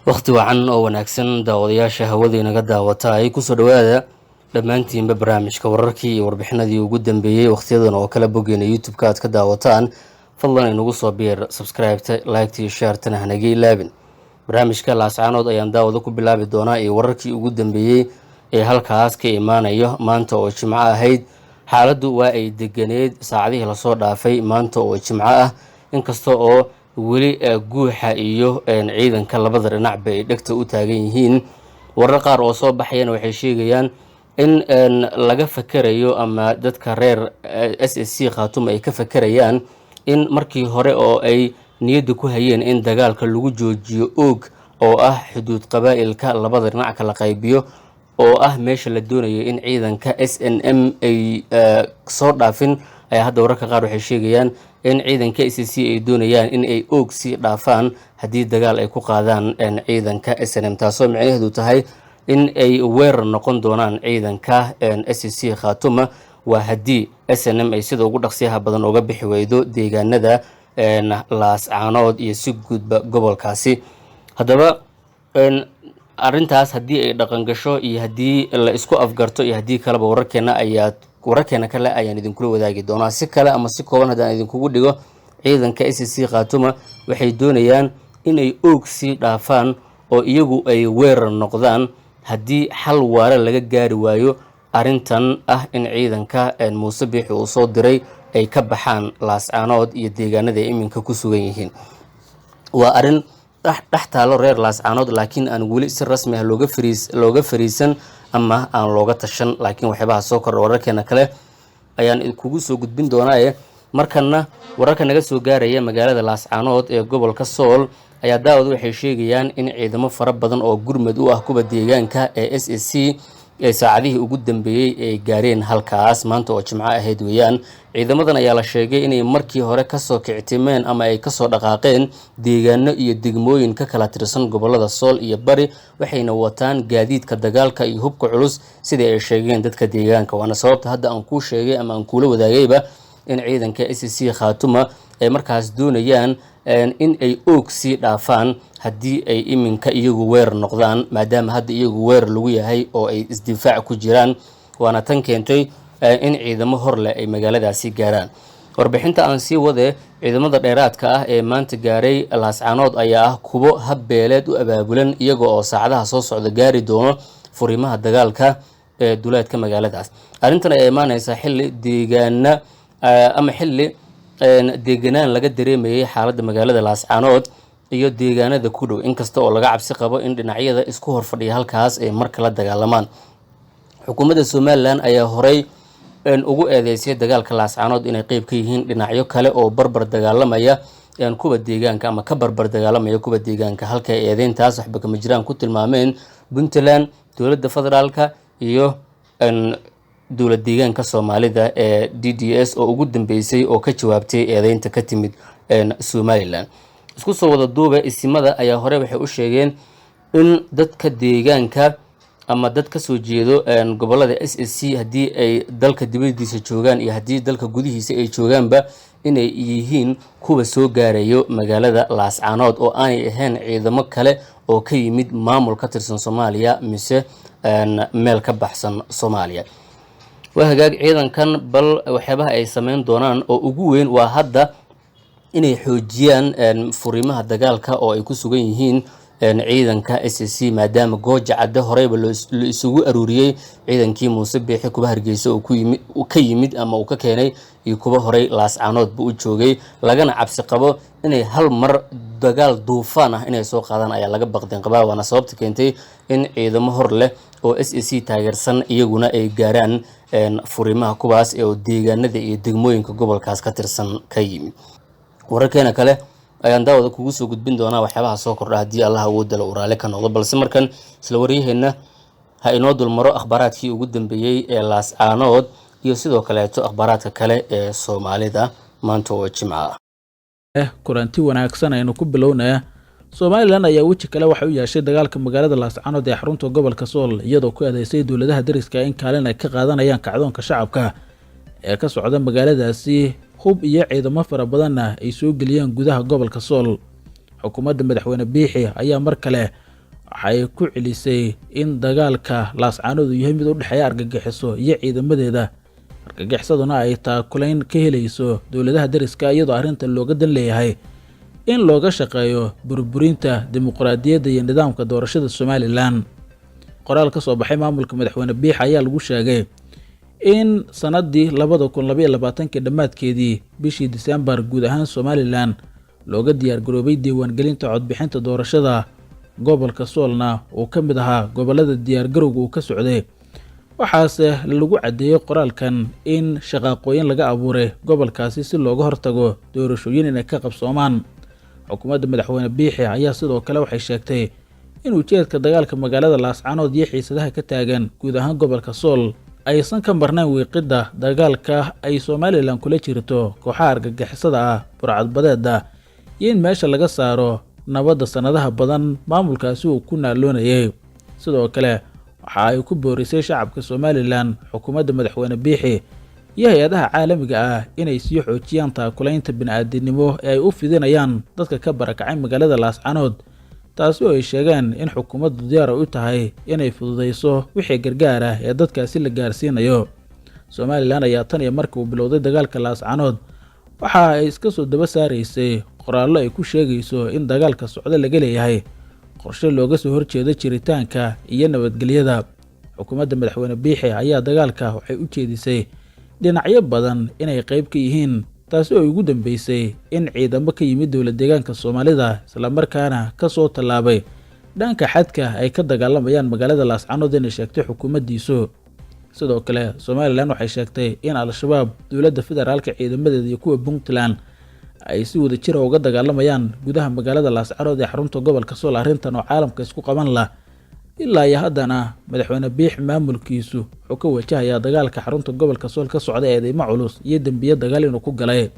waqti wacan oo wanaagsan daawadayaasha hawada inaga daawata ay ku soo dhawaada dhammaantiinba barnaamijka wararkii iyo warbixinadii ugu dambeeyay waqtiyadan oo kala bogeena YouTube-ka aad ka daawataan fadlan inagu soo biir subscribe-ta like iyo share-tana hanaga ilaabin barnaamijka laascaanood ayaan daawada ku bilaabi doonaa iyo wararkii ugu dambeeyay ee halkaas ka imaanayo maanta oo jimco ahayd xaaladdu waa ay deganeed saacadihii la soo dhaafay maanta oo jimco ah inkasta oo weli guuxa iyo ciidanka labada dhinacba ay dhegta u taagan yihiin warar qaar oo soo baxayana waxay sheegayaan in laga fakarayo ama dadka reer SSC Khartoum ay ka fakarayaan in markii hore oo ay niyadda ku hayeen in dagaalka lagu joojiyo og oo ah xuduud qabaa'ilka labada dhinac kala qaybiyo oo ah meesha la doonayo in ciidanka SNM ay soo dhaafin ay hadda wararka qaar waxay sheegayaan in ciidanka SSC ay doonayaan in ay og sii dhaafaan haddii dagaal ay ku qaadaan ciidanka SNM taasoo macnaheedu tahay in ay weerar noqon doonaan ciidanka SSC Khartoum waa haddii SNM ay sida ugu dhaqsiyaha badan uga bixi weydo deegaanada laascaanood iyo si guudba gobolkaasi haddaba arrintaas haddii ay dhaqan gasho iyo haddii la isku afgarto iyo haddii kaleba wararkeena kale ayaan idinkula wadaagi doonaa si kale ama si kooban haddaan idinkugu dhigo ciidanka SSC Khartoum waxay doonayaan inay og sii dhaafaan oo iyagu ay weerar noqdaan haddii xal waara laga gaari waayo arrintan ah in ciidanka Muuse Biixi uu soo diray ay ka baxaan laascaanood iyo deegaanada ay iminka ku sugan yihiin waa arrin dhex taalo reer laascaanood laakiin aan weli si rasmi ah looga fariisan ama aan looga tashan laakiin waxyaabaha soo kordha wararkeena kale ayaan kugu soo gudbin doonaa markana wararka naga soo gaaraya magaalada laascaanood ee gobolka Sool ayaa daawadu waxay sheegayaan in ciidamo fara badan oo gurmad u ah kuba deegaanka ee SSC ay saacadihii ugu dambeeyay ay gaareen halkaas maanta oo jimco ahayd weeyaan ciidamadan ayaa la sheegay inay markii hore ka soo kictimeen ama ay ka soo dhaqaaqeen deegaano iyo degmooyin ka kala tirsan gobolada Sool iyo Bari waxayna wataan gaadiidka dagaalka iyo hubka culus sida ay sheegeen dadka deegaanka waana sababta hadda aan ku sheegay ama aan kula wadaagayba in ciidanka SSC Khartoum ay markaas doonayaan in ay og sii dhaafaan haddii ay iminka iyagu weerar noqdaan maadaama hadda iyagu weerar lagu yahay oo ay isdifaac ku jiraan waana tan keentay in ciidamo hor leh ay magaaladaasi gaaraan warbixinta aan sii wade ciidamada dheeraadka ah ee maanta gaaray laascaanood ayaa ah kuwo habbeeleed u abaabulan iyaga oo saacadaha soo socda gaari doono furimaha dagaalka ee duleedka magaaladaas arrintan ayaa imaanaysa xilli deegaana ama xilli deeganaan laga dareemayay xaaladda magaalada laascaanood iyo deegaanada ku dhow inkasta oo laga cabsi qabo in dhinacyada isku horfadhiya halkaas ay mar kala dagaalamaan xukuumadda Somaliland ayaa horey ugu eedeysay dagaalka laascaanood inay qayb ka yihiin dhinacyo kale oo barbar dagaalamaya kuba deegaanka ama ka barbar dagaalamaya kuba deegaanka halka ay eedeyntaas waxba kama jiraan ku tilmaameen Puntland dowladda federaalka iyo dowlad deegaanka Soomaalida ee DDS oo ugu dambeysay oo ka jawaabtay eedeynta ka timid Somaliland isku soo wada duuba isimada ayaa hore waxay u sheegeen in dadka deegaanka ama dad ka soo jeedo gobolada SSC haddii ay dalka dibadiisa joogaan iyo haddii dalka gudihiisa ay joogaanba inay yihiin kuwa soo gaarayo magaalada laascaanood oo aanay ahayn ciidamo kale oo ka yimid maamul ka tirsan Soomaaliya mise meel ka baxsan Soomaaliya وهجاج عيدان كان بل وحبها أي سمين دونان أو أجوين وهذا إني حجيان فريمها الدجال أو يكسوجين هين عيدان كأساسي ما دام جوج عده هريب اللي يسوق أروريه عيدان كي مصيب حكوا هرجيسه وكيمد أما وككيني يكوا هري لاس عناد بوجوجي لجنا عبس قبا إني هل مر دجال دوفانه إني سوق هذا أي لجب بقدين قبا وأنا صوبت كنتي إن عيد مهر له أو SSC تاجرسن يجونا أي جاران furimaha kuwaas ee deegaanada iyo degmooyinka gobolkaas ka tirsan ka yimid wararkeena kale ayaan daawada kugu soo gudbin doonaa waxyaabaha soo kordha hadii Allah awoodda la uraale ka noqdo balse markan isla wariyaheena ha inoo dulmaro akhbaraadkii ugu dambeeyay ee laascaanood iyo sidoo kale akhbaraadka kale ee Soomaalida maanta oo jimca kulanti wanaagsan aynu ku bilownaa Somaliland ayaa wajhi kale waxa uu yeeshay dagaalka magaalada laascaanood ee xarunta gobolka Sool iyadoo ku adeeysay dawladaha dariska in kaalin ay ka qaadanayaan kacdoonka shacabka ee ka socda magaaladaasi hub iyo ciidamo fara badan ay soo galiyeen gudaha gobolka Sool xukuumadda madaxweyne Biixi ayaa mar kale waxay ku celisay in dagaalka laascaanood uu yahay mid u dhexeeya argagixiso iyo ciidamadeeda, argagixisaduna ay taakulayn ka helayso dowladaha dariska iyadoo arrintan looga dan leeyahay in looga shaqeeyo burburinta dimuqraadiyadda iyo nidaamka doorashada Somaliland. Qoraal ka soo baxay maamulka madaxweyne Biix ayaa lagu sheegay in sanadii 2022 dhammaadkeedii bishii December guud ahaan Somaliland looga diyaar garoobay diiwaangelinta codbixinta doorashada gobolka Soolna oo ka mid ahaa gobolada diyaar garowga uu ka socday. waxaase lagu cadeeyay qoraalkan in shaqaaqooyin laga abuuray gobolkaasi si looga hortago doorashooyin inay ka qabsoomaan. xukuumadda madaxweyne Biixi ayaa sidoo kale waxay sheegtay in ujeedka dagaalka magaalada Laascaanood iyo xiisadaha ka taagan guud ahaan gobolka Sool aysan ka marnayn wiiqidda dagaalka ay Somaliland kula jirto kooxaha argagixisada ah burcadbadeeda iyo in meesha laga saaro nabadda sanadaha badan maamulkaasi uu ku naaloonayay. sidoo kale waxa ay ku boorisay shacabka Somaliland xukuumadda madaxweyne Biixi iyo hay'adaha caalamiga ah inay sii xoojiyaan taakulaynta bini'aadanimo ee ay u fidinayaan dadka ka barakacay magaalada Laascaanood, taasi oo ay sheegeen in xukuumaddu diyaar u tahay inay fududeyso wixii gargaar ah ee dadkaasi la gaarsiinayo. Somaliland ayaa tan iyo markii uu bilowday dagaalka Laascaanood waxa ay iska soo daba saaraysay qoraallo ay ku sheegayso in dagaalka socda laga leeyahay qorshe looga soo horjeedo jiritaanka iyo nabadgelyada. xukuumadda madaxweyne Biixi ayaa dagaalka waxay u jeedisay dhinacyo badan inay qayb ka yihiin, taasi oo ugu dambeysay in ciidamo ka yimid dowlad deegaanka Soomaalida isla markaana ka soo tallaabay dhanka xadka ay ka dagaalamayaan magaalada Laascaanood inay sheegtay xukuumaddiisu. sidoo kale Somaliland waxay sheegtay in Al-Shabaab dowladda federaalka ciidamadeeda iyo kuwa Puntland ay si wada jir uga dagaalamayaan gudaha magaalada Laascaanood ee xarunta gobolka Sool, arrintan oo caalamka isku qaban la ilaa iyo haddana madaxweyne Biix maamulkiisu wuxuu ka wajahayaa dagaalka xarunta gobolka Sool ka socda eedeymo culus iyo dambiyo dagaal inuu ku galay.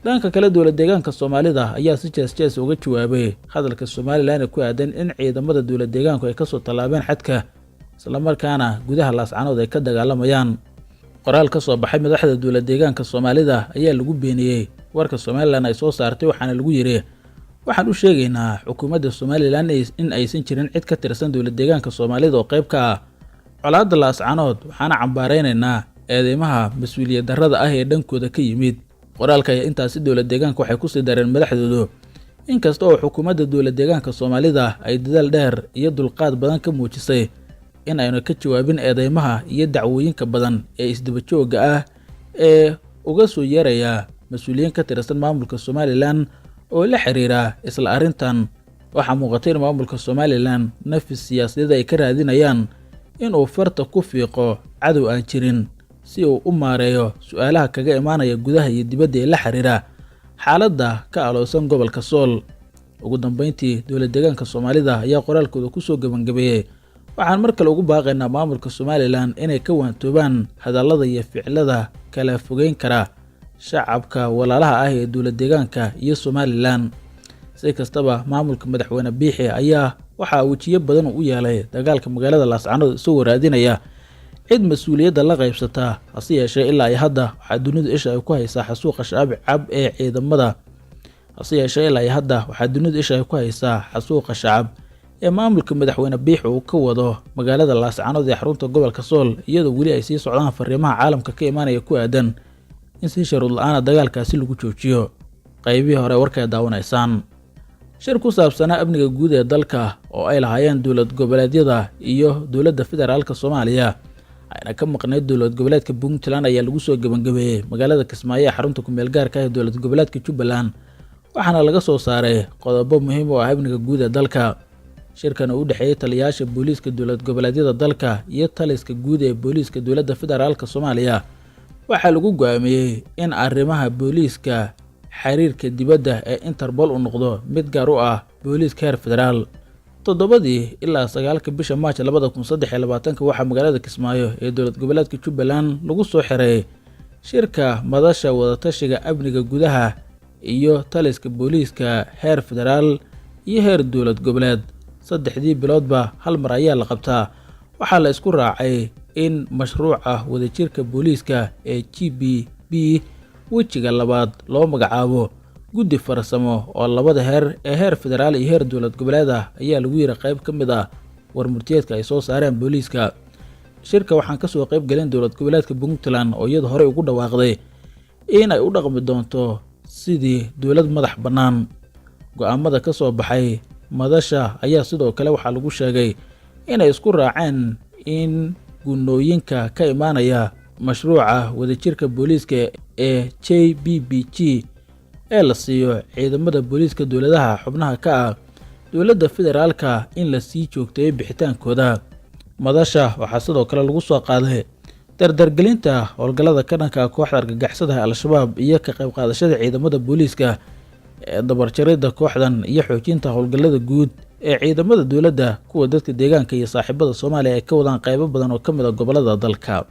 dhanka kale dowlad deegaanka Soomaalida ayaa si jees uga jawaabay hadalka Somaliland ee ku aadan in ciidamada dowlad deegaanku ay ka soo tallaabeen xadka isla markaana gudaha Laascaanood ay ka dagaalamayaan. qoraal ka soo baxay madaxda dowlad deegaanka Soomaalida ayaa lagu beeniyay warka Somaliland ay soo saartay, waxaana lagu yiri waxaan u sheegaynaa xukuumadda Somaliland in aysan jirin cid ka tirsan dowlad deegaanka Soomaalida oo qayb ka ah colaadda Laascaanood, waxaana cambaareynaa eedeymaha mas'uuliyad darrada ah ee dhankooda ka yimid. qoraalka ayaa intaasi dowlad deegaanka waxay ku sii dareen madaxdoodu inkasta oo xukuumadda dowlad deegaanka Soomaalida ay dadaal dheer iyo dulqaad badan ka muujisay in ayna ka jawaabin eedeymaha iyo dacwooyinka badan ee isdaba joogga ah ee uga soo yeeraya mas'uuliyiin ka tirsan maamulka Somaliland oo la xiriira isla arrintan. waxaa muuqatay in maamulka Somaliland nafis siyaasadeed ay ka raadinayaan in uu farta ku fiiqo cadow aan jirin si uu u maareeyo su'aalaha kaga imaanaya gudaha iyo dibadda ee la xiriira xaaladda ka aloosan gobolka Sool. ugu dambeyntii dowlad deegaanka Soomaalida ayaa qoraalkooda ku soo gabagabeeyay waxaan mar kale ugu baaqaynaa maamulka Somaliland inay ka waantoobaan hadallada iyo ficilada kala fogeyn kara shacabka walaalaha ah ee dowlad deegaanka iyo Somaliland. si kastaba maamulka madaxweyne Biixi ayaa waxa wajiyo badan u yeelay dagaalka magaalada Laascaanood isagoo raadinaya cid mas'uuliyadda la qaybsata, hase yeeshee ilaa iyo hadda waxaa dunidu isha ay ku haysaa xasuuqa shacab ee ciidamada shacab ee maamulka madaxweyne Biixi uu ka wado magaalada Laascaanood ee xarunta gobolka Sool, iyadoo weli ay sii socdaan fariimaha caalamka ka imaanaya ku aadan in si shuruud la'aan dagaalkaasi lagu joojiyo. qaybihii hore warka daawanaysaan shir ku saabsanaa amniga guud ee dalka oo ay lahaayeen dowlad goboleedyada iyo dowladda federaalka Soomaaliya ayna ka maqnayd dowlad goboleedka Puntland ayaa lagu soo gabagabeeyay magaalada Kismaayo ee xarunta ku meel gaarka ah ee dowlad goboleedka Jubbaland, waxaana laga soo saaray qodobo muhiim u ah amniga guud ee dalka. shirkan oo u dhaxeeyay taliyayaasha booliiska dowlad goboleedyada dalka iyo taliska guud ee booliiska dowladda federaalka Soomaaliya waxaa lagu go'aamiyay in arrimaha booliiska xiriirka dibadda ee Interpol uu noqdo mid gaar u ah booliiska heer federaal. 7 ilaa 9 bisha Maarch 2023 waxaa magaalada Kismaayo ee dowlad goboleedka Jubbaland lagu soo xiray shirka madasha wadatashiga amniga gudaha iyo taliska booliiska heer federaal iyo heer dowlad goboleed. 3 biloodba hal mar ayaa la qabtaa. waxaa la isku raacay in mashruuca wadajirka booliiska ee GBB wejiga labaad loo magacaabo guddi farsamo oo labada heer ee heer federaal iyo heer dowlad goboleed ah ayaa lagu yiri qayb ka mid ah warmurtiyeedka ay soo saareen booliiska. Shirka waxaan kasoo qayb galin dowlad goboleedka Puntland oo iyada hore ugu dhawaaqday in ay u dhaqmi doonto sidii dowlad madax bannaan. Go'aamada ka soo baxay madasha ayaa sidoo kale waxaa lagu sheegay inay isku raaceen in gunnooyinka ka imaanaya mashruuca wadajirka booliiska ee JBBG ee la siiyo ciidamada booliiska dowladaha xubnaha ka ah dowladda federaalka in la sii joogteeyo bixitaankooda. Madasha waxaa sidoo kale lagu soo qaaday dardargelinta howlgallada ka dhanka kooxda argagixisada Al-Shabaab iyo ka qayb qaadashada ciidamada booliiska ee dabarjaridda kooxdan iyo xoojinta howlgallada guud ee ciidamada dowladda, kuwa dadka deegaanka iyo saaxiibada Soomaaliya ay ka wadaan qaybo badan oo ka mid ah gobollada dalka.